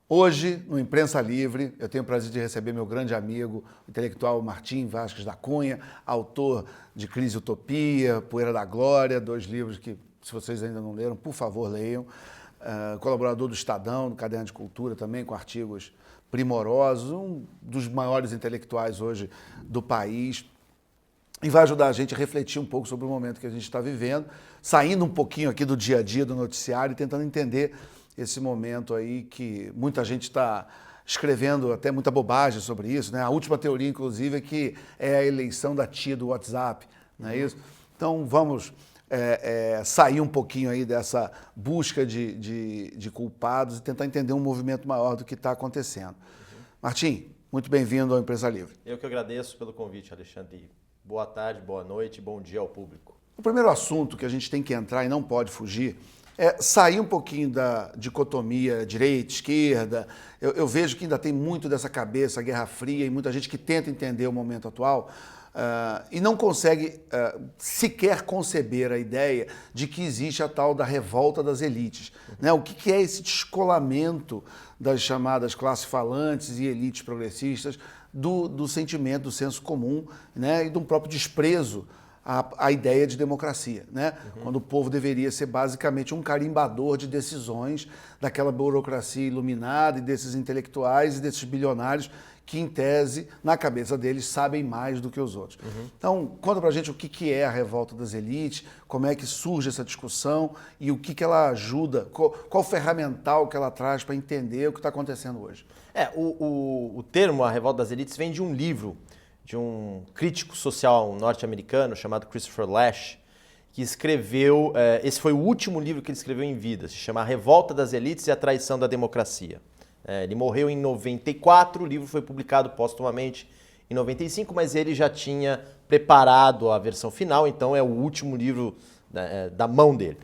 Hoje, no Imprensa Livre, eu tenho o prazer de receber meu grande amigo, o intelectual Martim Vasques da Cunha, autor de Crise e Utopia, Poeira da Glória, 2 livros que, se vocês ainda não leram, por favor, leiam. Colaborador do Estadão, do Caderno de Cultura também, com artigos primorosos, um dos maiores intelectuais hoje do país. E vai ajudar a gente a refletir um pouco sobre o momento que a gente está vivendo, saindo um pouquinho aqui do dia a dia, do noticiário, e tentando entender esse momento aí que muita gente está escrevendo até muita bobagem sobre isso, né? A última teoria, inclusive, é que é a eleição da tia do WhatsApp, não é isso? Então vamos sair um pouquinho aí dessa busca de culpados e tentar entender um movimento maior do que está acontecendo. Martim, muito bem-vindo ao Imprensa Livre. Eu que agradeço pelo convite, Alexandre. Boa tarde, boa noite, bom dia ao público. O primeiro assunto que a gente tem que entrar e não pode fugir é sair um pouquinho da dicotomia direita-esquerda. Eu vejo que ainda tem muito dessa cabeça, Guerra Fria, e muita gente que tenta entender o momento atual e não consegue sequer conceber a ideia de que existe a tal da revolta das elites. Né? O que é esse descolamento das chamadas classes falantes e elites progressistas do sentimento, do senso comum, né? E de um próprio desprezo a ideia de democracia, né? Quando o povo deveria ser basicamente um carimbador de decisões daquela burocracia iluminada e desses intelectuais e desses bilionários que, em tese, na cabeça deles, sabem mais do que os outros. Então, conta pra gente o que é a revolta das elites, como é que surge essa discussão e o que ela ajuda, qual ferramental que ela traz para entender o que está acontecendo hoje. O termo a revolta das elites vem de um livro de um crítico social norte-americano chamado Christopher Lasch, que escreveu, esse foi o último livro que ele escreveu em vida, se chama A Revolta das Elites e a Traição da Democracia. Ele morreu em 94, o livro foi publicado póstumamente em 95, mas ele já tinha preparado a versão final, então é o último livro da mão dele.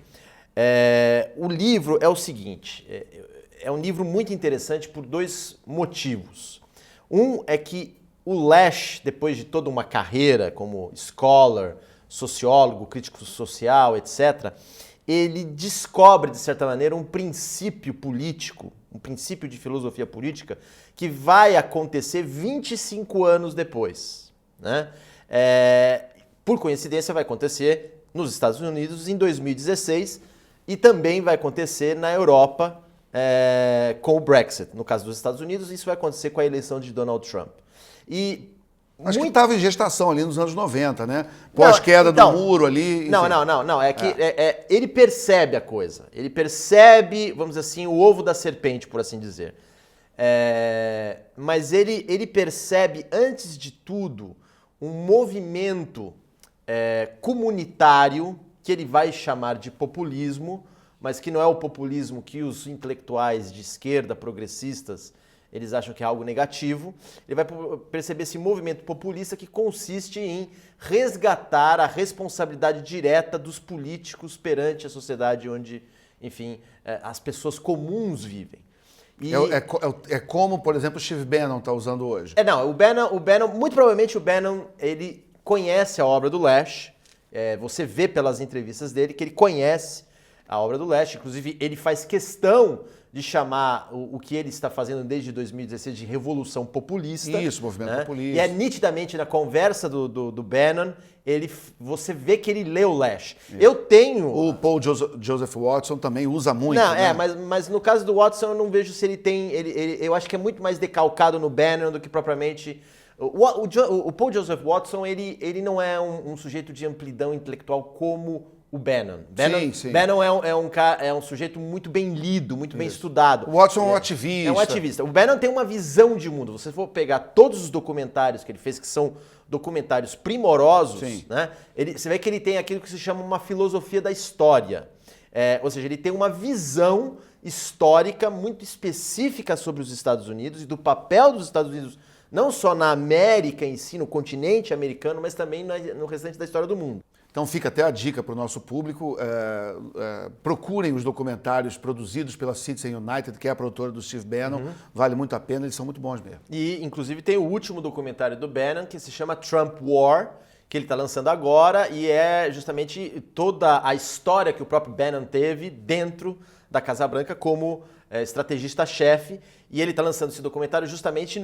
O livro é o seguinte, é um livro muito interessante por 2 motivos. Um é que o Lasch, depois de toda uma carreira como scholar, sociólogo, crítico social, etc., ele descobre, de certa maneira, um princípio político, um princípio de filosofia política que vai acontecer 25 anos depois, né? Por coincidência, vai acontecer nos Estados Unidos em 2016 e também vai acontecer na Europa com o Brexit. No caso dos Estados Unidos, isso vai acontecer com a eleição de Donald Trump. Acho que estava em gestação ali nos anos 90, né? Pós-queda do muro ali. Não. É que ele percebe a coisa. Ele percebe, vamos dizer assim, o ovo da serpente, por assim dizer. Mas ele percebe, antes de tudo, um movimento comunitário que ele vai chamar de populismo, mas que não é o populismo que os intelectuais de esquerda, progressistas, eles acham que é algo negativo. Ele vai perceber esse movimento populista que consiste em resgatar a responsabilidade direta dos políticos perante a sociedade onde, enfim, as pessoas comuns vivem. É como, por exemplo, o Steve Bannon está usando hoje. O Bannon, muito provavelmente o Bannon, ele conhece a obra do Lasch. Você vê pelas entrevistas dele que ele conhece a obra do Lasch. Inclusive, ele faz questão de chamar o que ele está fazendo desde 2016 de revolução populista. Isso, movimento populista. E é nitidamente na conversa do Bannon, você vê que ele leu Lasch. Eu tenho... O Paul Joseph Watson também usa muito, não, né? Mas no caso do Watson eu não vejo se ele tem... eu acho que é muito mais decalcado no Bannon do que propriamente... O Paul Joseph Watson, ele não é um sujeito de amplidão intelectual como o Bannon. Sim. Bannon é um sujeito muito bem lido, muito bem estudado. O Watson é um ativista. É um ativista. O Bannon tem uma visão de mundo. Se você for pegar todos os documentários que ele fez, que são documentários primorosos, né? Você vê que ele tem aquilo que se chama uma filosofia da história. Ou seja, ele tem uma visão histórica muito específica sobre os Estados Unidos e do papel dos Estados Unidos, não só na América em si, no continente americano, mas também no restante da história do mundo. Então fica até a dica para o nosso público, procurem os documentários produzidos pela Citizen United, que é a produtora do Steve Bannon, vale muito a pena, eles são muito bons mesmo. E inclusive tem o último documentário do Bannon, que se chama Trump War, que ele está lançando agora, e é justamente toda a história que o próprio Bannon teve dentro da Casa Branca como estrategista-chefe, e ele está lançando esse documentário justamente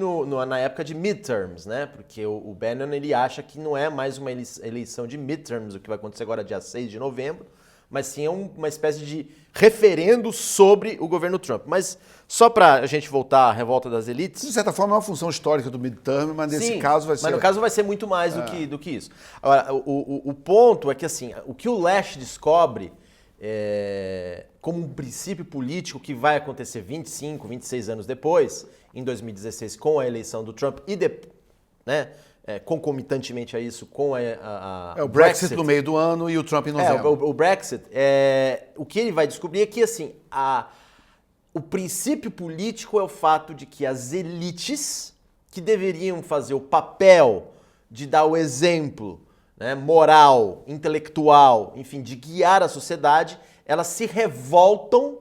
na época de midterms, né? Porque o Bannon ele acha que não é mais uma eleição de midterms, o que vai acontecer agora dia 6 de novembro, mas sim é uma espécie de referendo sobre o governo Trump. Mas só para a gente voltar à revolta das elites... De certa forma é uma função histórica do midterm, mas nesse caso vai ser... Mas no caso vai ser muito mais do que isso. Agora, o ponto é que assim, o que o Lash descobre como um princípio político que vai acontecer 25, 26 anos depois, em 2016, com a eleição do Trump e concomitantemente a isso com o Brexit no meio do ano e o Trump em novembro. O Brexit, o que ele vai descobrir é que assim, o princípio político é o fato de que as elites que deveriam fazer o papel de dar o exemplo, né, moral, intelectual, enfim, de guiar a sociedade, elas se revoltam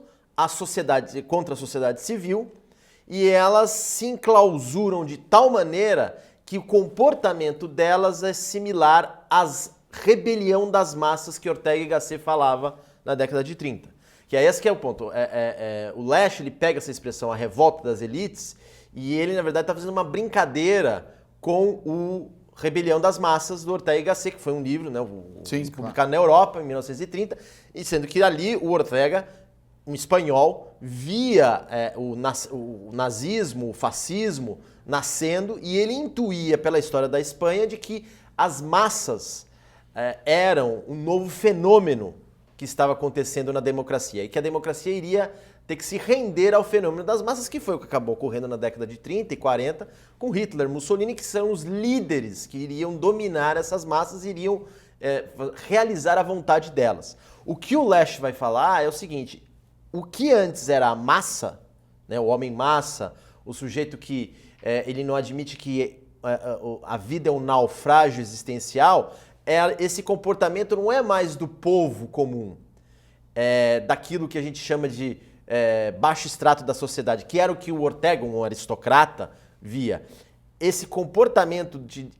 contra a sociedade civil e elas se enclausuram de tal maneira que o comportamento delas é similar às rebelião das massas que Ortega y Gasset falava na década de 30. Que é esse que é o ponto. O Lash ele pega essa expressão, a revolta das elites, e ele, na verdade, está fazendo uma brincadeira com o Rebelião das Massas, do Ortega y Gasset, que foi um livro, né, publicado na Europa, em 1930, e sendo que ali o Ortega, um espanhol, via o nazismo, o fascismo nascendo, e ele intuía pela história da Espanha de que as massas eram um novo fenômeno que estava acontecendo na democracia, e que a democracia iria ter que se render ao fenômeno das massas, que foi o que acabou ocorrendo na década de 30 e 40, com Hitler, Mussolini, que são os líderes que iriam dominar essas massas e iriam realizar a vontade delas. O que o Lash vai falar é o seguinte: o que antes era a massa, né, o homem massa, o sujeito que ele não admite que a vida é um naufrágio existencial, esse comportamento não é mais do povo comum, daquilo que a gente chama de baixo extrato da sociedade, que era o que o Ortega, um aristocrata, via. Esse comportamento de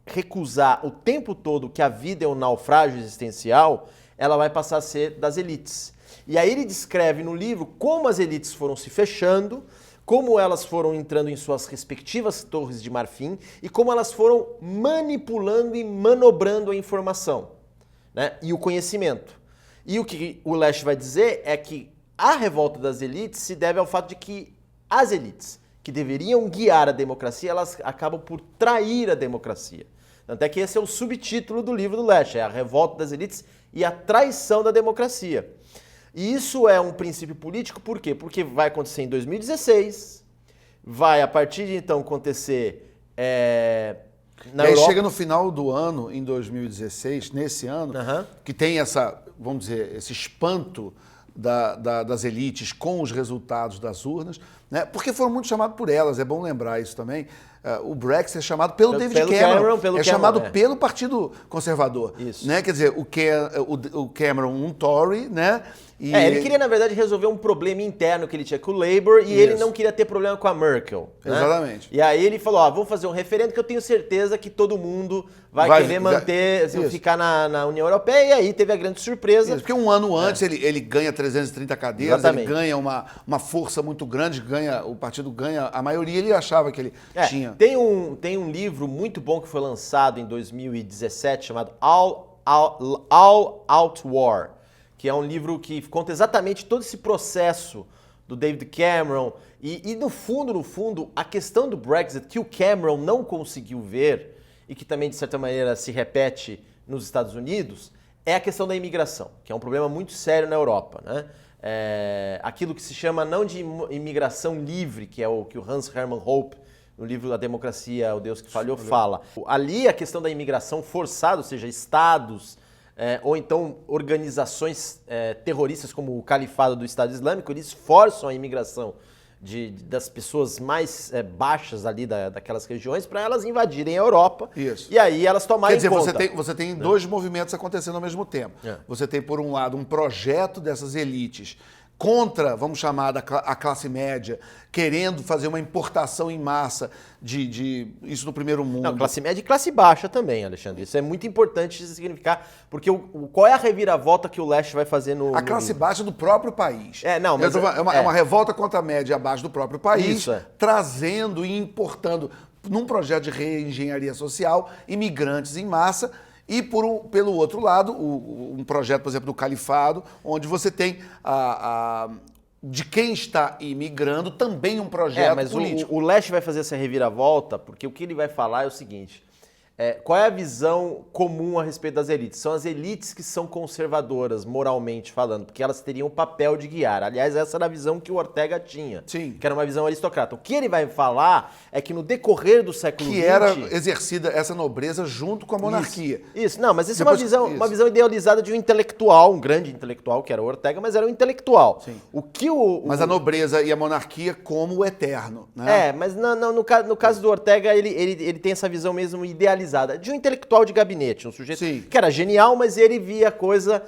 recusar o tempo todo que a vida é um naufrágio existencial, ela vai passar a ser das elites. E aí ele descreve no livro como as elites foram se fechando, como elas foram entrando em suas respectivas torres de marfim e como elas foram manipulando e manobrando a informação, né, e o conhecimento. E o que o Lash vai dizer é que a revolta das elites se deve ao fato de que as elites, que deveriam guiar a democracia, elas acabam por trair a democracia. Tanto é que esse é o subtítulo do livro do Lash, é a revolta das elites e a traição da democracia. E isso é um princípio político, por quê? Porque vai acontecer em 2016, vai a partir de então acontecer na Europa. E aí Europa. chega no final do ano, em 2016, nesse ano, que tem essa, vamos dizer, esse espanto das elites com os resultados das urnas, né? Porque foram muito chamados por elas, é bom lembrar isso também. O Brexit é chamado pelo David Cameron, chamado pelo Partido Conservador. Isso. Né? Quer dizer, o Cameron, um Tory, né? E ele queria, na verdade, resolver um problema interno que ele tinha com o Labour e ele não queria ter problema com a Merkel. Né? Exatamente. E aí ele falou, vamos fazer um referendo que eu tenho certeza que todo mundo vai querer manter, ficar na União Europeia, e aí teve a grande surpresa. Porque um ano antes ele ganha 330 cadeiras, Exatamente. Ele ganha uma força muito grande, o partido ganha a maioria, ele achava que ele tinha. Tem um livro muito bom que foi lançado em 2017 chamado All Out War, que é um livro que conta exatamente todo esse processo do David Cameron e no fundo, a questão do Brexit que o Cameron não conseguiu ver e que também, de certa maneira, se repete nos Estados Unidos, é a questão da imigração, que é um problema muito sério na Europa, né? Aquilo que se chama não de imigração livre, que é o que o Hans Hermann Hoppe, no livro A Democracia, o Deus que Falhou, fala. Ali a questão da imigração forçada, ou seja, estados ou então organizações terroristas como o Califado do Estado Islâmico, eles forçam a imigração das pessoas mais baixas ali daquelas regiões para elas invadirem a Europa. Isso. E aí elas tomarem conta. Quer dizer, você tem dois movimentos acontecendo ao mesmo tempo. Você tem, por um lado, um projeto dessas elites contra, vamos chamar, a classe média, querendo fazer uma importação em massa de isso no primeiro mundo. Não, classe média e classe baixa também, Alexandre. Isso é muito importante de significar, porque qual é a reviravolta que o Leste vai fazer no... A classe baixa do próprio país. Mas é uma revolta contra a média abaixo do próprio país, Isso, trazendo e importando, num projeto de reengenharia social, imigrantes em massa. E, pelo outro lado, um projeto, por exemplo, do Califado, onde você tem de quem está imigrando também um projeto político. O Leste vai fazer essa reviravolta porque o que ele vai falar é o seguinte: qual é a visão comum a respeito das elites? São as elites que são conservadoras, moralmente falando, porque elas teriam o papel de guiar. Aliás, essa era a visão que o Ortega tinha, Sim. Que era uma visão aristocrata. O que ele vai falar é que no decorrer do século XX... Que era exercida essa nobreza junto com a monarquia. Isso. Não, mas essa é uma visão idealizada de um intelectual, um grande intelectual, que era o Ortega, mas era um intelectual. Sim. Mas a nobreza e a monarquia como o eterno, né? Mas no caso do Ortega, ele tem essa visão mesmo idealizada de um intelectual de gabinete, um sujeito que era genial, mas ele via a coisa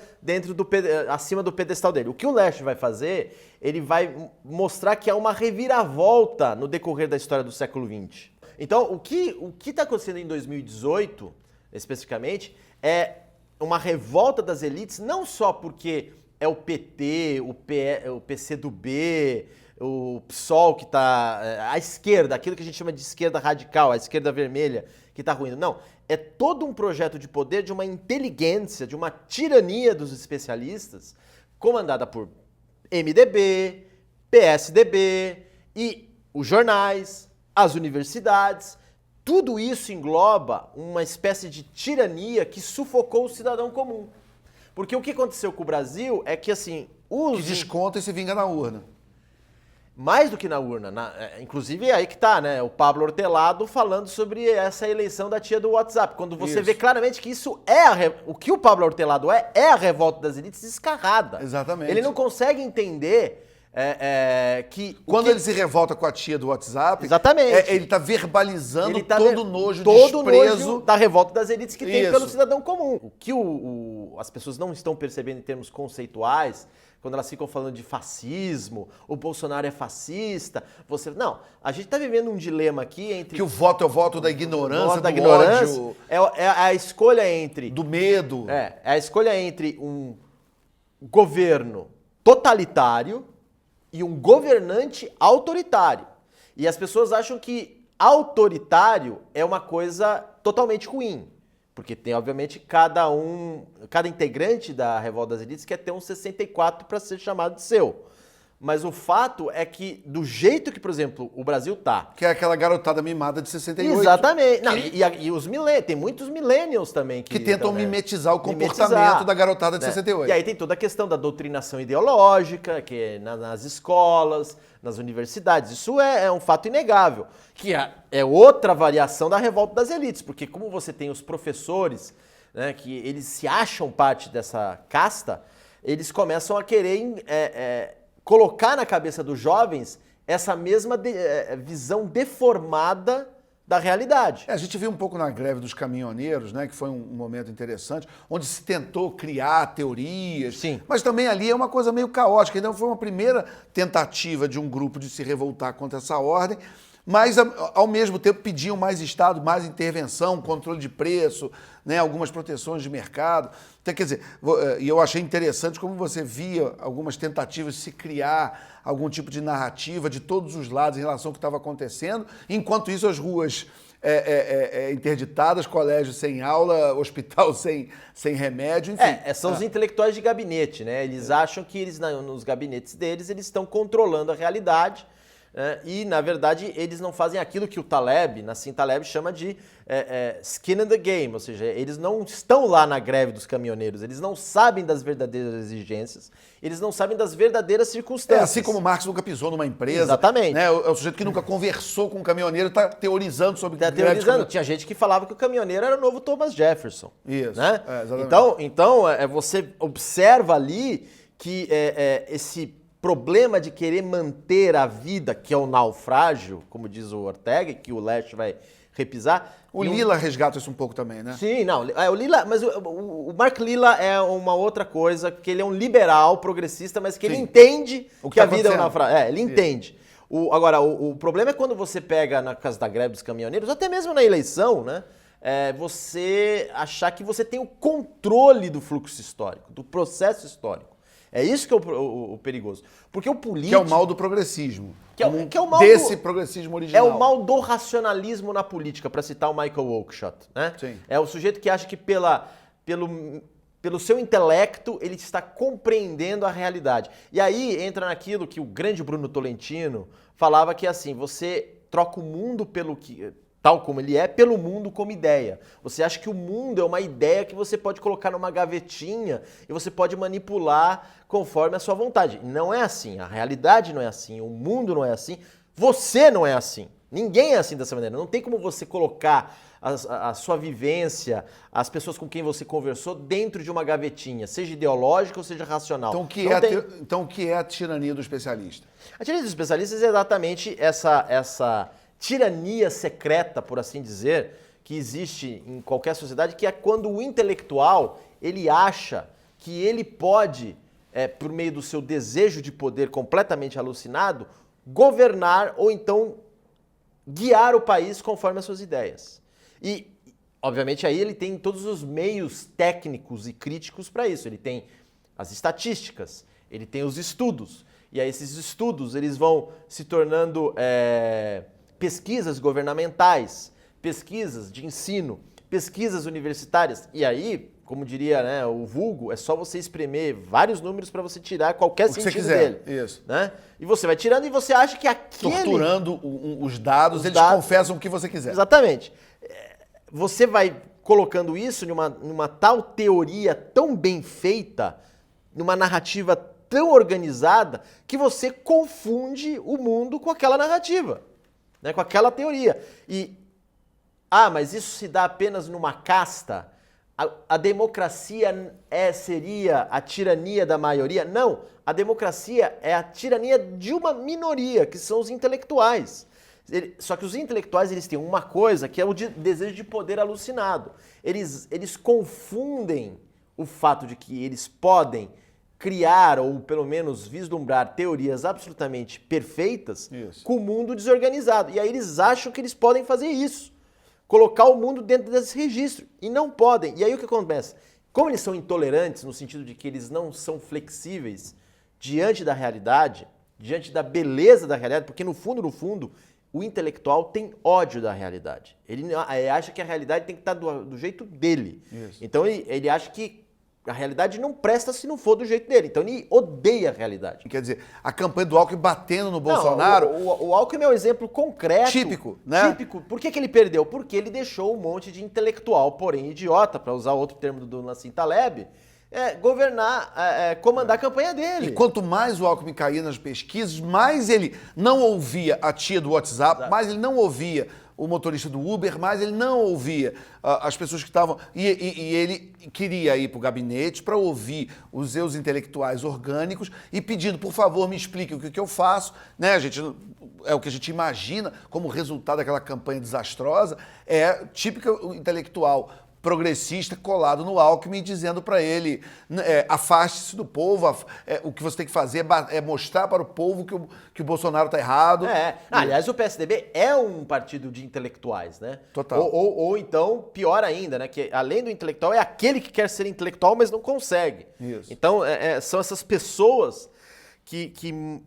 acima do pedestal dele. O que o Leste vai fazer, ele vai mostrar que há uma reviravolta no decorrer da história do século XX. Então, o que está acontecendo em 2018, especificamente, é uma revolta das elites, não só porque é o PT, o PCdoB, o PSOL que está... a esquerda, aquilo que a gente chama de esquerda radical, a esquerda vermelha, que está ruindo. Não, é todo um projeto de poder, de uma inteligência, de uma tirania dos especialistas, comandada por MDB, PSDB e os jornais, as universidades. Tudo isso engloba uma espécie de tirania que sufocou o cidadão comum. Porque o que aconteceu com o Brasil é que, assim... Que desconta e se vinga na urna. Mais do que na urna. Inclusive é aí que tá, né? O Pablo Hortelado falando sobre essa eleição da tia do WhatsApp. Quando você vê claramente que isso o que o Pablo Hortelado é a revolta das elites descarrada. Exatamente. Ele não consegue entender que... Quando ele se revolta com a tia do WhatsApp, exatamente. Ele está verbalizando todo o nojo, desprezo da revolta das elites que tem pelo cidadão comum. O que as pessoas não estão percebendo em termos conceituais, quando elas ficam falando de fascismo, o Bolsonaro é fascista, Não, a gente está vivendo um dilema aqui entre... Que o voto é o voto da ignorância, do ódio. É a escolha entre... Do medo. É a escolha entre um governo totalitário e um governante autoritário. E as pessoas acham que autoritário é uma coisa totalmente ruim. Porque tem, obviamente, cada integrante da Revolta das Elites quer ter um 64 para ser chamado de seu. Mas o fato é que, do jeito que, por exemplo, o Brasil tá... Que é aquela garotada mimada de 68. Exatamente. Não, e os millennials, tem muitos millennials também que tentam mimetizar o comportamento da garotada de 68. E aí tem toda a questão da doutrinação ideológica, que é nas escolas, nas universidades. Isso é um fato inegável, que é outra variação da revolta das elites, porque como você tem os professores, né, que eles se acham parte dessa casta, eles começam a querer colocar na cabeça dos jovens essa mesma visão deformada da realidade. A gente viu um pouco na greve dos caminhoneiros, né, que foi um momento interessante, onde se tentou criar teorias, Sim. Mas também ali é uma coisa meio caótica, então foi uma primeira tentativa de um grupo de se revoltar contra essa ordem, mas ao mesmo tempo pediam mais Estado, mais intervenção, controle de preço, né, algumas proteções de mercado. Então, quer dizer, e eu achei interessante como você via algumas tentativas de se criar algum tipo de narrativa de todos os lados em relação ao que estava acontecendo, enquanto isso as ruas interditadas, colégio sem aula, hospital sem remédio, enfim. São os intelectuais de gabinete, né? Eles acham que nos gabinetes deles eles estão controlando a realidade. E, na verdade, eles não fazem aquilo que o Nassim Taleb chama de skin in the game, ou seja, eles não estão lá na greve dos caminhoneiros, eles não sabem das verdadeiras exigências, eles não sabem das verdadeiras circunstâncias. Assim como Marx nunca pisou numa empresa. Exatamente. Né? É o sujeito que nunca conversou com um caminhoneiro, está teorizando sobre... Tinha gente que falava que o caminhoneiro era o novo Thomas Jefferson. Isso, né? Exatamente. Então você observa ali que esse problema de querer manter a vida, que é o naufrágio, como diz o Ortega, que o Leste vai repisar. O Lila resgata isso um pouco também, né? Sim, não. O Lila, mas o Mark Lila é uma outra coisa, que ele é um liberal, progressista, mas que ele entende que a vida é um naufrágio. Ele entende. Agora, o problema é quando você pega, na casa da greve dos caminhoneiros, até mesmo na eleição, né? Você achar que você tem o controle do fluxo histórico, do processo histórico. É isso que é o perigoso. Porque o político... Que é o mal do progressismo. Que é o mal desse progressismo original. É o mal do racionalismo na política, para citar o Michael Oakeshott, né? Sim. É o sujeito que acha que pelo seu intelecto ele está compreendendo a realidade. E aí entra naquilo que o grande Bruno Tolentino falava, que é assim, você troca o mundo tal como ele é, pelo mundo como ideia. Você acha que o mundo é uma ideia que você pode colocar numa gavetinha e você pode manipular conforme a sua vontade. Não é assim. A realidade não é assim. O mundo não é assim. Você não é assim. Ninguém é assim dessa maneira. Não tem como você colocar a sua vivência, as pessoas com quem você conversou dentro de uma gavetinha, seja ideológica ou seja racional. Então, o que é a tirania do especialista? A tirania dos especialistas é exatamente essa tirania secreta, por assim dizer, que existe em qualquer sociedade, que é quando o intelectual, ele acha que ele pode, por meio do seu desejo de poder completamente alucinado, governar ou então guiar o país conforme as suas ideias. E, obviamente, aí ele tem todos os meios técnicos e críticos para isso. Ele tem as estatísticas, ele tem os estudos. E aí esses estudos, eles vão se tornando pesquisas governamentais, pesquisas de ensino, pesquisas universitárias. E aí, como diria, né, o vulgo, é só você espremer vários números para você tirar qualquer sentido dele. Isso. Né? E você vai tirando e você acha que aquele... Torturando os dados, eles confessam o que você quiser. Exatamente. Você vai colocando isso numa tal teoria tão bem feita, numa narrativa tão organizada, que você confunde o mundo com aquela narrativa, né, com aquela teoria. Mas isso se dá apenas numa casta? A democracia seria a tirania da maioria? Não, a democracia é a tirania de uma minoria, que são os intelectuais. Só que os intelectuais, eles têm uma coisa que é o desejo de poder alucinado. Eles confundem o fato de que eles podem criar ou pelo menos vislumbrar teorias absolutamente perfeitas com o mundo desorganizado. E aí eles acham que eles podem fazer isso, colocar o mundo dentro desse registro. E não podem. E aí o que acontece? Como eles são intolerantes, no sentido de que eles não são flexíveis diante da realidade, diante da beleza da realidade, porque no fundo, o intelectual tem ódio da realidade. Ele acha que a realidade tem que estar do jeito dele. Isso. Então ele acha que a realidade não presta se não for do jeito dele. Então ele odeia a realidade. Quer dizer, a campanha do Alckmin batendo no Bolsonaro... O Alckmin é um exemplo concreto. Típico, né? Típico. Por que ele perdeu? Porque ele deixou um monte de intelectual, porém idiota, para usar outro termo do Nassim Taleb, governar, comandar a campanha dele. E quanto mais o Alckmin caía nas pesquisas, mais ele não ouvia a tia do WhatsApp, mais ele não ouvia o motorista do Uber, mais ele não ouvia as pessoas que estavam... E ele queria ir para o gabinete para ouvir os seus intelectuais orgânicos e pedindo, por favor, me explique o que eu faço. Né? É o que a gente imagina como resultado daquela campanha desastrosa, é típica intelectual progressista colado no Alckmin, dizendo para ele, afaste-se do povo, o que você tem que fazer é mostrar para o povo que o Bolsonaro está errado. Aliás, o PSDB é um partido de intelectuais, né? Total. Ou então, pior ainda, né? Que além do intelectual, é aquele que quer ser intelectual, mas não consegue. Isso. Então, são essas pessoas que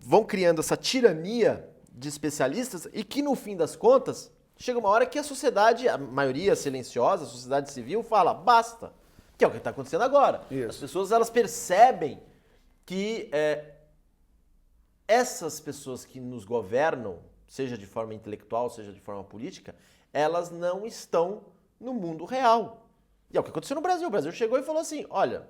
vão criando essa tirania de especialistas e que, no fim das contas, chega uma hora que a sociedade, a maioria silenciosa, a sociedade civil, fala, basta. Que é o que está acontecendo agora. Isso. As pessoas, elas percebem que essas pessoas que nos governam, seja de forma intelectual, seja de forma política, elas não estão no mundo real. E é o que aconteceu no Brasil. O Brasil chegou e falou assim, olha,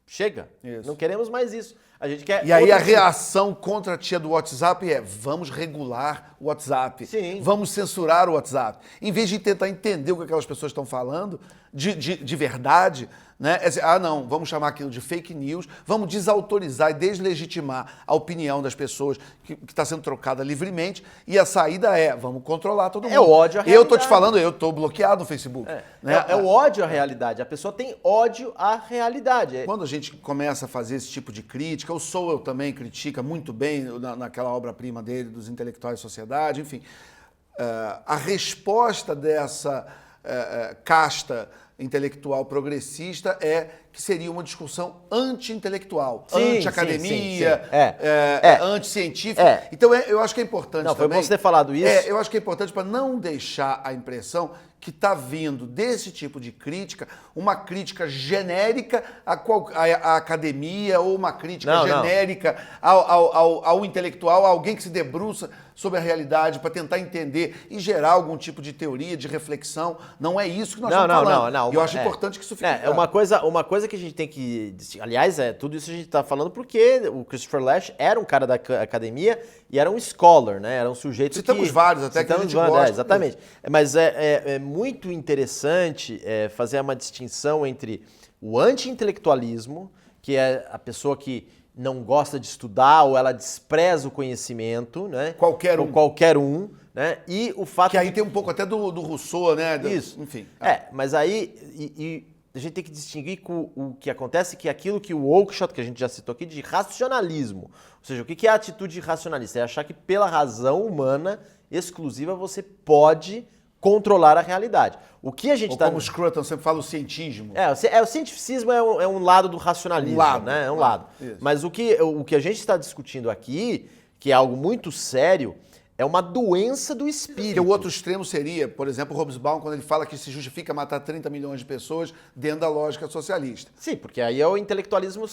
chega, não queremos mais isso. A gente quer... E aí a reação contra a tia do WhatsApp vamos regular o WhatsApp, Sim. Vamos censurar o WhatsApp. Em vez de tentar entender o que aquelas pessoas estão falando, de verdade, né? É dizer, não, vamos chamar aquilo de fake news, vamos desautorizar e deslegitimar a opinião das pessoas que está sendo trocada livremente, e a saída vamos controlar todo mundo. É o ódio à realidade. Eu estou te falando, eu estou bloqueado no Facebook. Né? É o ódio à realidade. A pessoa tem ódio à realidade. Quando a gente começa a fazer esse tipo de crítica, o Sowell também critica muito bem naquela obra-prima dele, dos intelectuais de sociedade, enfim. A resposta dessa casta intelectual progressista que seria uma discussão anti-intelectual, anti-academia, anti-científica. Então eu acho que é importante também... Foi bom você ter falado isso. Eu acho que é importante para não deixar a impressão que está vindo desse tipo de crítica, uma crítica genérica à academia ou uma crítica genérica ao intelectual, a alguém que se debruça sobre a realidade para tentar entender e gerar algum tipo de teoria, de reflexão. Não é isso que nós estamos falando. Não. E eu acho importante que isso fique claro. Uma coisa que a gente tem que... Aliás, tudo isso a gente está falando porque o Christopher Lasch era um cara da academia e era um scholar, né? Era um sujeito Citamos vários até que a gente gosta. Exatamente. Mas é muito interessante fazer uma distinção entre o anti-intelectualismo, que é a pessoa que não gosta de estudar ou ela despreza o conhecimento, né? Qualquer um, né? E o fato que aí tem um pouco até do Rousseau, né? Isso. Enfim. Mas aí a gente tem que distinguir com o que acontece, que é aquilo que o Oakeshott, que a gente já citou aqui, de racionalismo. Ou seja, o que é a atitude racionalista? É achar que pela razão humana exclusiva você pode controlar a realidade. O que a gente ou como o Scruton sempre fala, o cientismo. O cientificismo é um lado do racionalismo, né? É um lado. Isso. Mas o que a gente está discutindo aqui, que é algo muito sério, é uma doença do espírito. Porque o outro extremo seria, por exemplo, o Hobsbawm, quando ele fala que se justifica matar 30 milhões de pessoas dentro da lógica socialista. Sim, porque aí é o intelectualismo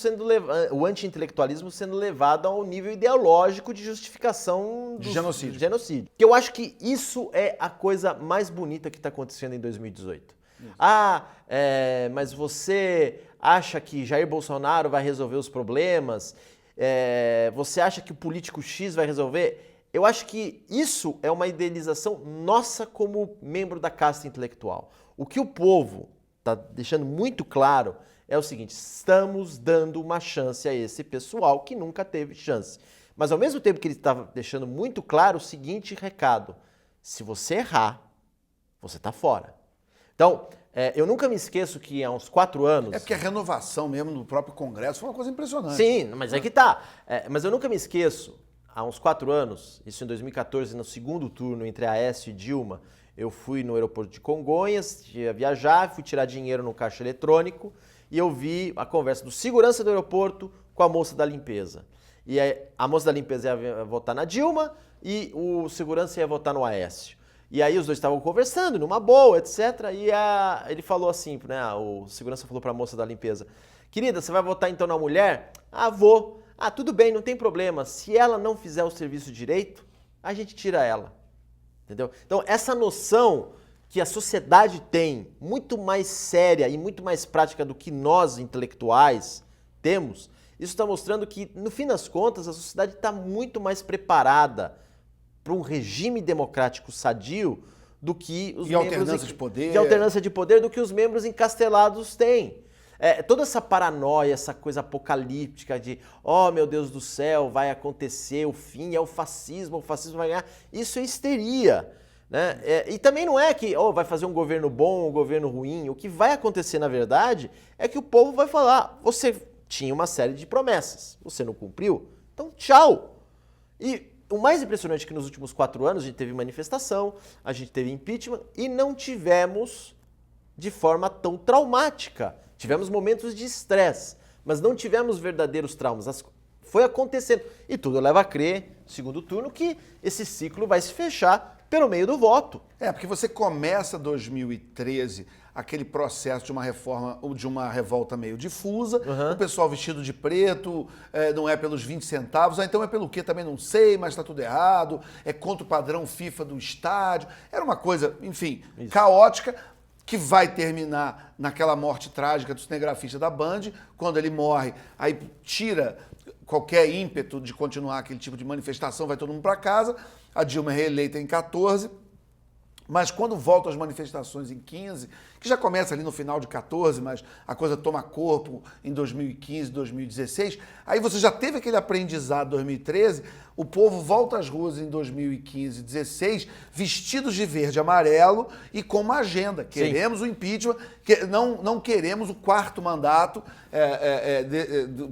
o anti-intelectualismo sendo levado ao nível ideológico de justificação de genocídio. Que eu acho que isso é a coisa mais bonita que está acontecendo em 2018. Isso. Mas você acha que Jair Bolsonaro vai resolver os problemas? Você acha que o político X vai resolver? Eu acho que isso é uma idealização nossa como membro da casta intelectual. O que o povo está deixando muito claro é o seguinte: estamos dando uma chance a esse pessoal que nunca teve chance. Mas ao mesmo tempo que ele estava deixando muito claro o seguinte recado: se você errar, você está fora. Então, eu nunca me esqueço que há uns 4 anos... É porque a renovação mesmo do próprio Congresso foi uma coisa impressionante. Sim, mas é que tá. Mas eu nunca me esqueço... Há uns 4 anos, isso em 2014, no segundo turno entre Aécio e Dilma, eu fui no aeroporto de Congonhas, ia viajar, fui tirar dinheiro no caixa eletrônico e eu vi a conversa do segurança do aeroporto com a moça da limpeza. E a moça da limpeza ia votar na Dilma e o segurança ia votar no Aécio. E aí os dois estavam conversando numa boa, etc. E ele falou assim, né? O segurança falou para a moça da limpeza: querida, você vai votar então na mulher? Vou. Tudo bem, não tem problema. Se ela não fizer o serviço direito, a gente tira ela. Entendeu? Então, essa noção que a sociedade tem, muito mais séria e muito mais prática do que nós, intelectuais, temos, isso está mostrando que, no fim das contas, a sociedade está muito mais preparada para um regime democrático sadio do que os membros... alternância de poder. De alternância de poder do que os membros encastelados têm. Toda essa paranoia, essa coisa apocalíptica de, meu Deus do céu, vai acontecer o fim, é o fascismo vai ganhar, isso é histeria. Né? E também não é que vai fazer um governo bom, um governo ruim. O que vai acontecer, na verdade, é que o povo vai falar: você tinha uma série de promessas, você não cumpriu, então tchau. E o mais impressionante é que nos últimos 4 anos a gente teve manifestação, a gente teve impeachment e não tivemos de forma tão traumática. Tivemos momentos de estresse, mas não tivemos verdadeiros traumas. Foi acontecendo. E tudo leva a crer, segundo turno, que esse ciclo vai se fechar pelo meio do voto. Porque você começa 2013, aquele processo de uma reforma, ou de uma revolta meio difusa, o pessoal vestido de preto, não é pelos 20 centavos, então é pelo quê? Também não sei, mas está tudo errado, é contra o padrão FIFA do estádio. Era uma coisa, enfim, caótica, que vai terminar naquela morte trágica do cinegrafista da Band. Quando ele morre, aí tira qualquer ímpeto de continuar aquele tipo de manifestação, vai todo mundo para casa. A Dilma é reeleita em 14, Mas quando voltam as manifestações em 15, que já começa ali no final de 14, mas a coisa toma corpo em 2015, 2016, aí você já teve aquele aprendizado em 2013, o povo volta às ruas em 2015, 16, vestidos de verde e amarelo e com uma agenda. Queremos o impeachment, não queremos o quarto mandato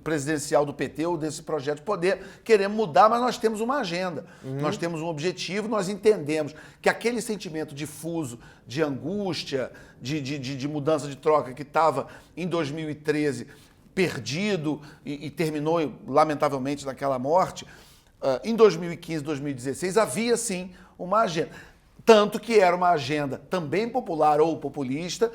presidencial do PT ou desse projeto de poder. Queremos mudar, mas nós temos uma agenda. Nós temos um objetivo, nós entendemos que aquele sentimento difuso de angústia, de mudança de troca que estava em 2013 perdido e terminou, lamentavelmente, naquela morte, em 2015, 2016 havia sim uma agenda. Tanto que era uma agenda também popular ou populista,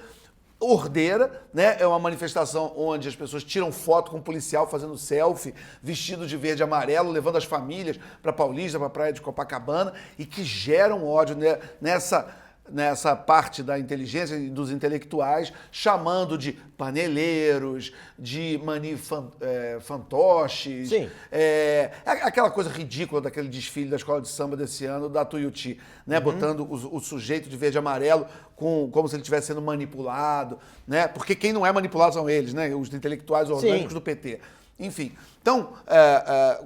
ordeira, né? É uma manifestação onde as pessoas tiram foto com um policial fazendo selfie, vestido de verde e amarelo, levando as famílias para Paulista, para a praia de Copacabana, e que geram ódio, né? Nessa parte da inteligência e dos intelectuais, chamando de paneleiros, de fantoches. Sim. Aquela coisa ridícula daquele desfile da escola de samba desse ano, da Tuiuti, né? Botando o sujeito de verde e amarelo como se ele estivesse sendo manipulado, né? Porque quem não é manipulado são eles, né? Os intelectuais orgânicos do PT. Enfim, então,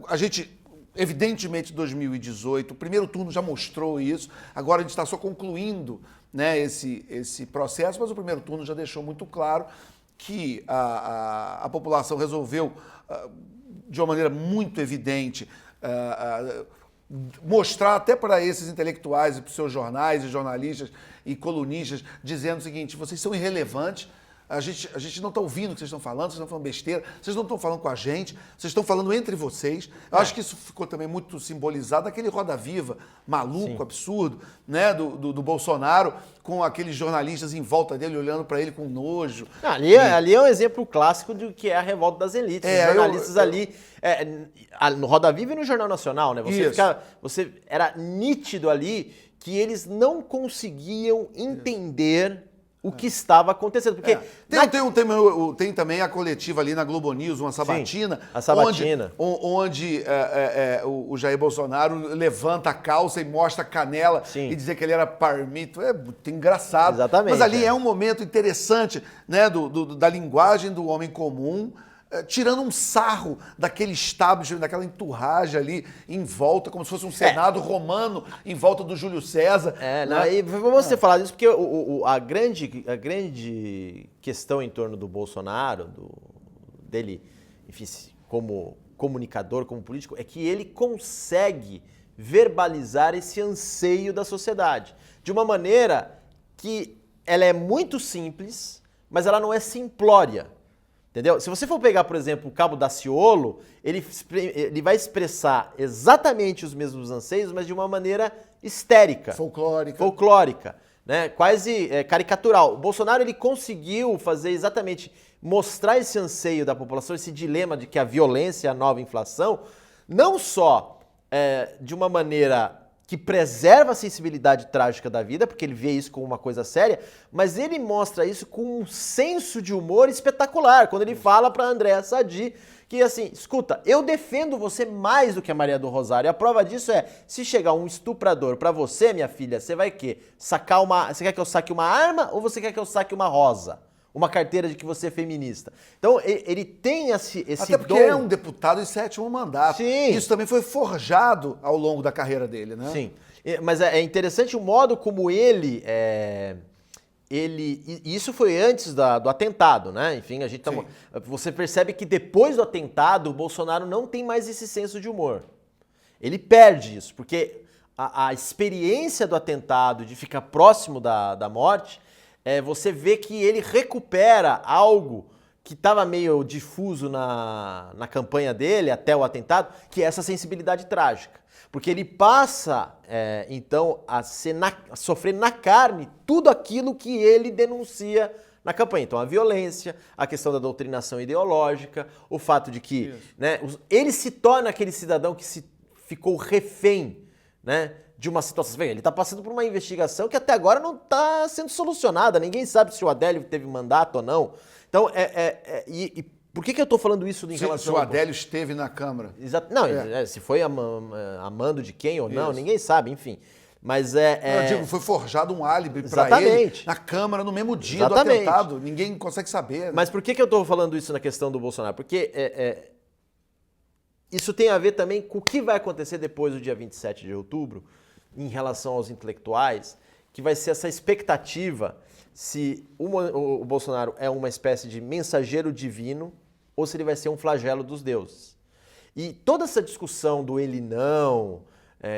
a gente... Evidentemente, 2018, o primeiro turno já mostrou isso, agora a gente está só concluindo, né, esse processo, mas o primeiro turno já deixou muito claro que a população resolveu, de uma maneira muito evidente, mostrar até para esses intelectuais e para os seus jornais e jornalistas e colunistas, dizendo o seguinte: vocês são irrelevantes, a gente não está ouvindo o que vocês estão falando, vocês estão falando besteira, vocês não estão falando com a gente, vocês estão falando entre vocês. Eu acho que isso ficou também muito simbolizado naquele Roda Viva maluco, absurdo, né, do Bolsonaro, com aqueles jornalistas em volta dele, olhando para ele com nojo. Ali é um exemplo clássico do que é a revolta das elites. Os jornalistas ali, no Roda Viva e no Jornal Nacional, né? Era nítido ali que eles não conseguiam entender o que estava acontecendo. Porque tem também a coletiva ali na Globo News, uma sabatina. Sim, a sabatina. Onde o Jair Bolsonaro levanta a calça e mostra a canela e dizer que ele era parmito. É muito engraçado. Exatamente. Mas ali é um momento interessante, né, da linguagem do homem comum, tirando um sarro daquele establishment, daquela enturragem ali em volta, como se fosse um Senado romano em volta do Júlio César. Vamos ter falado isso, porque a grande questão em torno do Bolsonaro, dele, enfim, como comunicador, como político, é que ele consegue verbalizar esse anseio da sociedade de uma maneira que ela é muito simples, mas ela não é simplória. Entendeu? Se você for pegar, por exemplo, o Cabo Daciolo, ele vai expressar exatamente os mesmos anseios, mas de uma maneira histérica. Folclórica, né? Quase caricatural. O Bolsonaro, ele conseguiu fazer exatamente, mostrar esse anseio da população, esse dilema de que a violência é a nova inflação, não só de uma maneira que preserva a sensibilidade trágica da vida, porque ele vê isso como uma coisa séria, mas ele mostra isso com um senso de humor espetacular, quando ele fala para Andréa Sadi que, assim, escuta, eu defendo você mais do que a Maria do Rosário. A prova disso é, se chegar um estuprador para você, minha filha, você vai o quê? Você quer que eu saque uma arma ou você quer que eu saque uma rosa? Uma carteira de que você é feminista. Então, ele tem esse Até porque é um deputado em 7º mandato. Sim. Isso também foi forjado ao longo da carreira dele, né? Sim. Mas é interessante o modo como ele... Isso foi antes do atentado, né? Enfim, você percebe que depois do atentado, o Bolsonaro não tem mais esse senso de humor. Ele perde isso, porque a experiência do atentado, de ficar próximo da morte... você vê que ele recupera algo que estava meio difuso na campanha dele, até o atentado, que é essa sensibilidade trágica. Porque ele passa, então, a sofrer na carne tudo aquilo que ele denuncia na campanha. Então, a violência, a questão da doutrinação ideológica, o fato de que, né, ele se torna aquele cidadão que ficou refém, né, de uma situação. Ele está passando por uma investigação que até agora não está sendo solucionada. Ninguém sabe se o Adélio teve mandato ou não. Então, e por que eu estou falando isso em relação... Se o Adélio esteve na Câmara. Exato. Não, se foi a mando de quem ou não, ninguém sabe, enfim. Mas Eu digo, foi forjado um álibi para ele na Câmara no mesmo dia do atentado. Ninguém consegue saber. Né? Mas por que eu estou falando isso na questão do Bolsonaro? Porque isso tem a ver também com o que vai acontecer depois do dia 27 de outubro, em relação aos intelectuais, que vai ser essa expectativa se o Bolsonaro é uma espécie de mensageiro divino ou se ele vai ser um flagelo dos deuses. E toda essa discussão do ele não,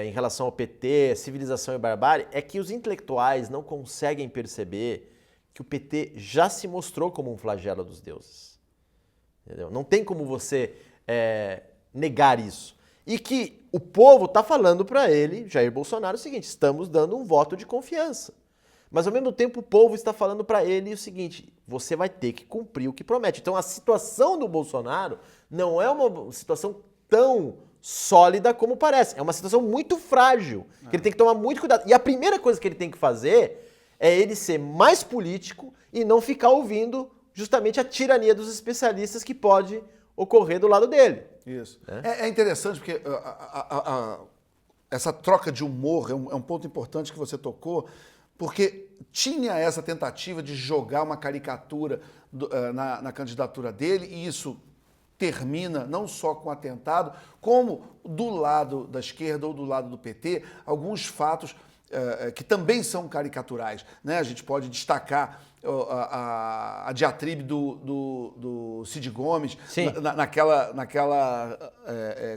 em relação ao PT, civilização e barbárie, é que os intelectuais não conseguem perceber que o PT já se mostrou como um flagelo dos deuses. Entendeu? Não tem como você negar isso. E que o povo está falando para ele, Jair Bolsonaro, o seguinte: estamos dando um voto de confiança. Mas ao mesmo tempo o povo está falando para ele o seguinte: você vai ter que cumprir o que promete. Então a situação do Bolsonaro não é uma situação tão sólida como parece. É uma situação muito frágil, que ele tem que tomar muito cuidado. E a primeira coisa que ele tem que fazer é ele ser mais político e não ficar ouvindo justamente a tirania dos especialistas que pode ocorrer do lado dele. Isso. É interessante porque essa troca de humor é um ponto importante que você tocou, porque tinha essa tentativa de jogar uma caricatura na candidatura dele, e isso termina não só com o atentado, como do lado da esquerda ou do lado do PT, alguns fatos que também são caricaturais. Né? A gente pode destacar a diatribe do Cid Gomes naquela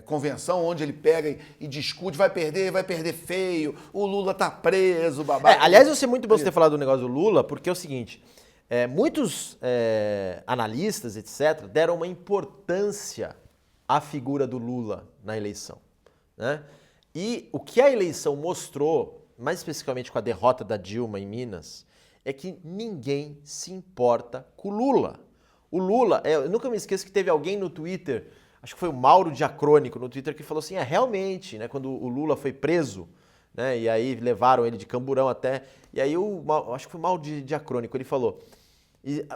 convenção onde ele pega e discute, vai perder feio, o Lula tá preso, babaca. Aliás, eu sei muito bom você ter falado do negócio do Lula, porque é o seguinte: muitos analistas, etc., deram uma importância à figura do Lula na eleição. Né? E o que a eleição mostrou, mais especificamente com a derrota da Dilma em Minas, é que ninguém se importa com o Lula. O Lula, eu nunca me esqueço que teve alguém no Twitter, acho que foi o Mauro Diacrônico no Twitter, que falou assim: realmente, né, quando o Lula foi preso, né, e aí levaram ele de Camburão até, e aí acho que foi o Mauro Diacrônico, ele falou: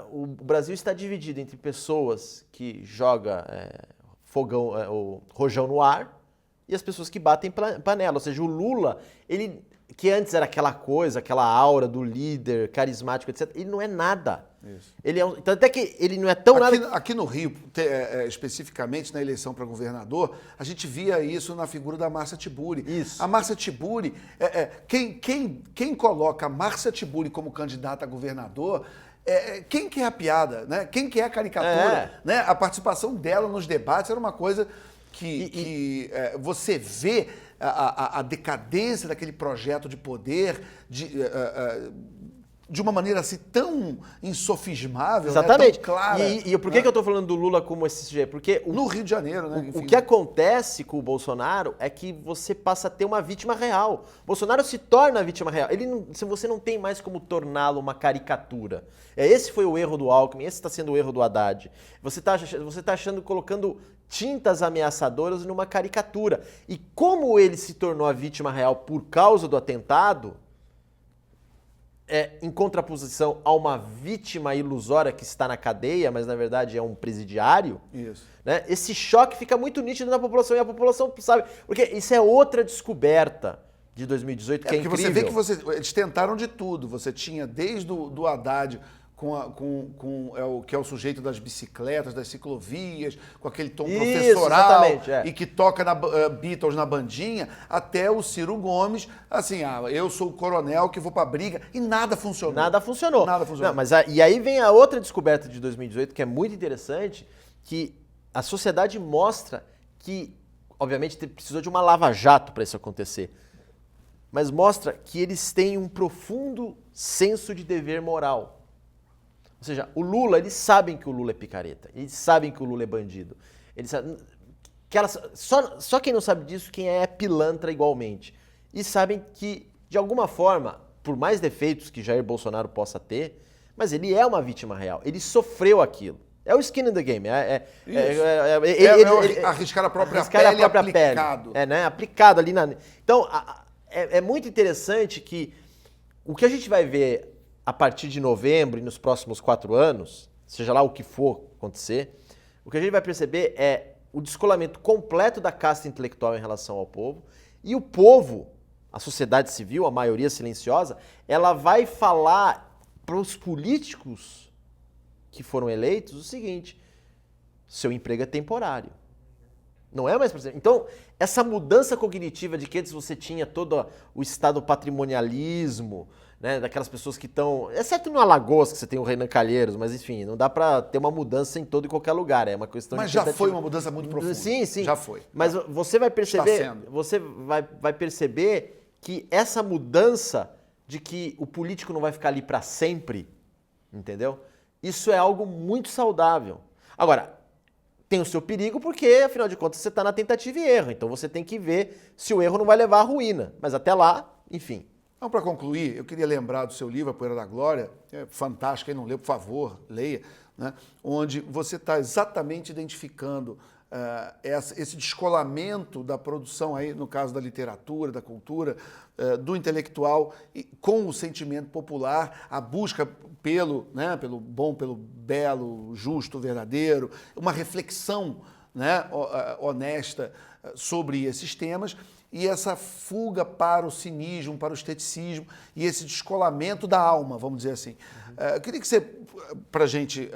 o Brasil está dividido entre pessoas que jogam fogão, o rojão no ar, e as pessoas que batem panela. Ou seja, o Lula, ele, que antes era aquela coisa, aquela aura do líder carismático, etc., ele não é nada. Isso. Ele então, até que ele não é tão nada... Aqui no Rio, especificamente na eleição para governador, a gente via isso na figura da Márcia Tiburi. Isso. A Márcia Tiburi, quem coloca a Márcia Tiburi como candidata a governador... quem que é a piada, né? Quem que é a caricatura? Né? A participação dela nos debates era uma coisa que você vê a decadência daquele projeto de poder de uma maneira assim tão insofismável, exatamente, né? Tão clara. E por que eu estou falando do Lula como esse sujeito? Porque no Rio de Janeiro, né? O que acontece com o Bolsonaro é que você passa a ter uma vítima real. Bolsonaro se torna a vítima real. Você não tem mais como torná-lo uma caricatura. Esse foi o erro do Alckmin, esse está sendo o erro do Haddad. Você está achando, colocando tintas ameaçadoras numa caricatura. E como ele se tornou a vítima real por causa do atentado, em contraposição a uma vítima ilusória que está na cadeia, mas na verdade é um presidiário, isso. Né? Esse choque fica muito nítido na população, e a população sabe. Porque isso é outra descoberta de 2018 que é incrível. Você vê que eles tentaram de tudo. Você tinha desde do Haddad que é o sujeito das bicicletas, das ciclovias, com aquele tom professoral e que toca Beatles na bandinha, até o Ciro Gomes, assim, eu sou o coronel que vou pra briga, e nada funcionou. Nada funcionou. Não, mas e aí vem a outra descoberta de 2018, que é muito interessante, que a sociedade mostra que, obviamente, precisou de uma lava-jato para isso acontecer, mas mostra que eles têm um profundo senso de dever moral. Ou seja, o Lula, eles sabem que o Lula é picareta, eles sabem que o Lula é bandido. Eles sabem, só quem não sabe disso, quem é pilantra igualmente. E sabem que, de alguma forma, por mais defeitos que Jair Bolsonaro possa ter, mas ele é uma vítima real, ele sofreu aquilo. É o skin in the game. Arriscar a própria pele aplicado. Né? Aplicado ali na... Então, é muito interessante que o que a gente vai ver a partir de novembro e nos próximos 4 anos, seja lá o que for acontecer, o que a gente vai perceber é o descolamento completo da casta intelectual em relação ao povo, e o povo a sociedade civil, a maioria silenciosa, ela vai falar para os políticos que foram eleitos o seguinte: seu emprego é temporário. Não é mais para sempre. Então, essa mudança cognitiva de que antes você tinha todo o estado patrimonialismo, né, daquelas pessoas que estão... Exceto no Alagoas, que você tem o Renan Calheiros, mas enfim, não dá para ter uma mudança em todo e qualquer lugar. É uma questão Mas de já tentativa. foi uma mudança muito profunda. Sim, sim. Já foi. Mas você vai perceber... Está sendo. Você vai perceber que essa mudança de que o político não vai ficar ali para sempre, entendeu? Isso é algo muito saudável. Agora, tem o seu perigo porque, afinal de contas, você está na tentativa e erro. Então você tem que ver se o erro não vai levar à ruína. Mas até lá, enfim. Então, para concluir, eu queria lembrar do seu livro, A Poeira da Glória, é fantástico, quem não leu, por favor, leia, né? Onde você está exatamente identificando esse descolamento da produção, aí, no caso da literatura, da cultura, do intelectual, com o sentimento popular, a busca pelo bom, pelo belo, justo, verdadeiro, uma reflexão, né, honesta sobre esses temas, e essa fuga para o cinismo, para o esteticismo e esse descolamento da alma, vamos dizer assim. Eu queria que você, para a gente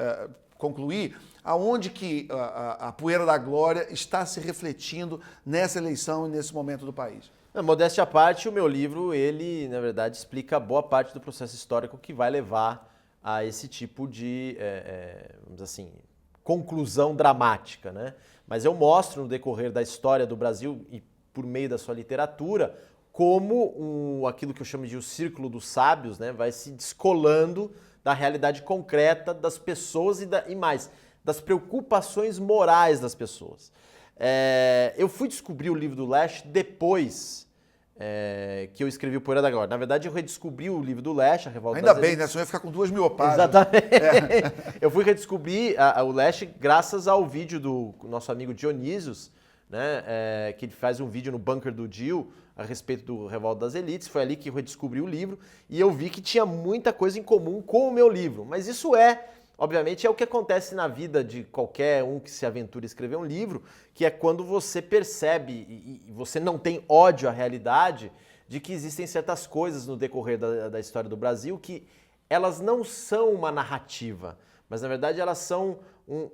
concluir, aonde que a Poeira da Glória está se refletindo nessa eleição e nesse momento do país? Modéstia à parte, o meu livro, ele, na verdade, explica boa parte do processo histórico que vai levar a esse tipo de, vamos dizer assim, conclusão dramática, né? Mas eu mostro no decorrer da história do Brasil e por meio da sua literatura, como aquilo que eu chamo de o círculo dos sábios, né, vai se descolando da realidade concreta das pessoas e mais, das preocupações morais das pessoas. Eu fui descobrir o livro do Lash depois que eu escrevi o Poeira da Glória. Na verdade, eu redescobri o livro do Lash, A Revolta Ainda das bem, Elites. né? Senão ia ficar com 2.000 páginas. Exatamente. Eu fui redescobrir o Lash graças ao vídeo do nosso amigo Dionísios, né, que ele faz um vídeo no Bunker do Dio a respeito do Revolta das Elites. Foi ali que eu redescobri o livro e eu vi que tinha muita coisa em comum com o meu livro. Mas isso obviamente, é o que acontece na vida de qualquer um que se aventura a escrever um livro, que é quando você percebe e você não tem ódio à realidade de que existem certas coisas no decorrer da história do Brasil que elas não são uma narrativa, mas na verdade elas são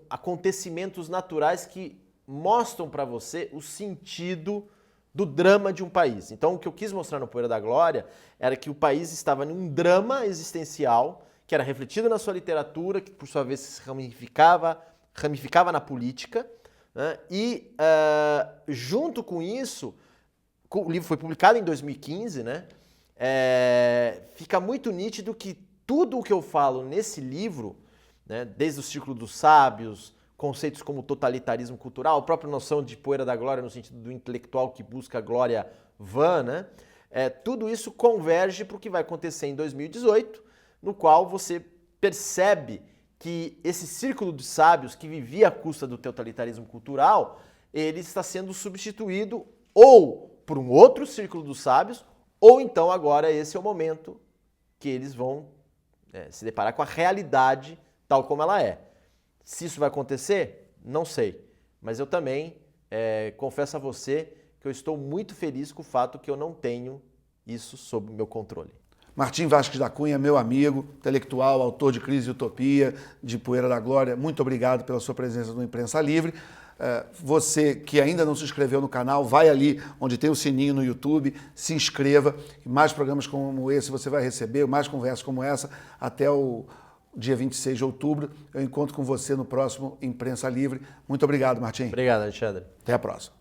acontecimentos naturais que mostram para você o sentido do drama de um país. Então, o que eu quis mostrar no Poeira da Glória era que o país estava num drama existencial que era refletido na sua literatura, que por sua vez se ramificava na política, né? E junto com isso, o livro foi publicado em 2015, né? Fica muito nítido que tudo o que eu falo nesse livro, né, desde o Círculo dos Sábios, conceitos como totalitarismo cultural, a própria noção de Poeira da Glória no sentido do intelectual que busca a glória vã, né? Tudo isso converge para o que vai acontecer em 2018, no qual você percebe que esse círculo de sábios que vivia à custa do totalitarismo cultural, ele está sendo substituído ou por um outro círculo dos sábios, ou então agora esse é o momento que eles vão se deparar com a realidade tal como ela é. Se isso vai acontecer, não sei. Mas eu também confesso a você que eu estou muito feliz com o fato que eu não tenho isso sob meu controle. Martim Vasques da Cunha, meu amigo, intelectual, autor de Crise e Utopia, de Poeira da Glória, muito obrigado pela sua presença no Imprensa Livre. Você que ainda não se inscreveu no canal, vai ali onde tem o sininho no YouTube, se inscreva. Mais programas como esse você vai receber, mais conversas como essa, até o dia 26 de outubro. Eu encontro com você no próximo Imprensa Livre. Muito obrigado, Martim. Obrigado, Alexandre. Até a próxima.